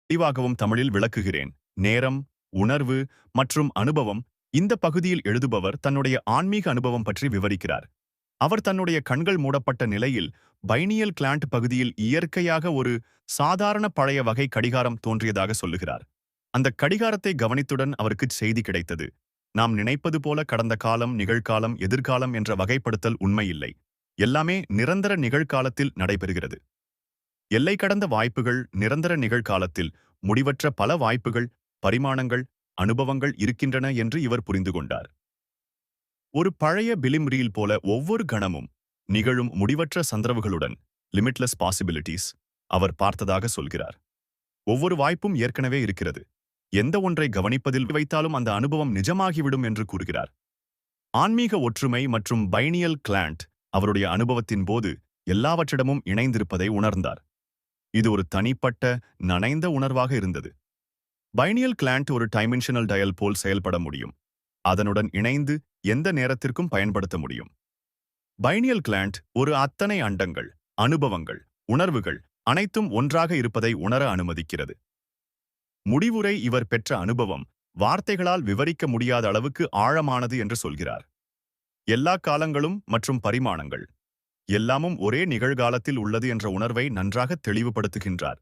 தெளிவாகவும் தமிழில் விளக்குகிறேன். நேரம், உணர்வு மற்றும் அனுபவம். இந்த பகுதியில் எழுதுபவர் தன்னுடைய ஆன்மீக அனுபவம் பற்றி விவரிக்கிறார். அவர் தன்னுடைய கண்கள் மூடப்பட்ட நிலையில் பைனியல் கிளாண்ட் பகுதியில் இயற்கையாக ஒரு சாதாரண பழைய வகை கடிகாரம் தோன்றியதாக சொல்லுகிறார். அந்த கடிகாரத்தை கவனித்துடன் அவருக்கு செய்தி கிடைத்தது. நாம் நினைப்பது போல கடந்த காலம், நிகழ்காலம், எதிர்காலம் என்ற வகைப்படுத்தல் உண்மையில்லை. எல்லாமே நிரந்தர நிகழ்காலத்தில் நடைபெறுகிறது. எல்லை கடந்த வாய்ப்புகள், நிரந்தர நிகழ்காலத்தில் முடிவற்ற பல வாய்ப்புகள், பரிமாணங்கள், அனுபவங்கள் இருக்கின்றன என்று இவர் புரிந்து கொண்டார். ஒரு பழைய பிலிம் ரீல் போல ஒவ்வொரு கணமும் நிகழும் முடிவற்ற சந்தர்வுகளுடன் லிமிட்லெஸ் பாசிபிலிட்டிஸ் அவர் பார்த்ததாக சொல்கிறார். ஒவ்வொரு வாய்ப்பும் ஏற்கனவே இருக்கிறது. எந்த ஒன்றை கவனிப்பதில் வைத்தாலும் அந்த அனுபவம் நிஜமாகிவிடும் என்று கூறுகிறார். ஆன்மீக ஒற்றுமை மற்றும் பைனியல் கிளாண்ட் அவருடைய அனுபவத்தின் போது எல்லாவற்றிடமும் இணைந்திருப்பதை உணர்ந்தார். இது ஒரு தனிப்பட்ட, நனைந்த உணர்வாக இருந்தது. பைனியல் கிளாண்ட் ஒரு டைமென்ஷனல் டயல் போல் செயல்பட முடியும். அதனுடன் இணைந்து எந்த நேரத்திற்கும் பயன்படுத்த முடியும். பைனியல் கிளாண்ட் ஒரு அத்தனை அண்டங்கள், அனுபவங்கள், உணர்வுகள் அனைத்தும் ஒன்றாக இருப்பதை உணர அனுமதிக்கிறது. முடிவுரை இவர் பெற்ற அனுபவம் வார்த்தைகளால் விவரிக்க முடியாத அளவுக்கு ஆழமானது என்று சொல்கிறார். எல்லா காலங்களும் மற்றும் பரிமாணங்கள் எல்லாமும் ஒரே நிகழ்காலத்தில் உள்ளது என்ற உணர்வை நன்றாக தெளிவுபடுத்துகின்றார்.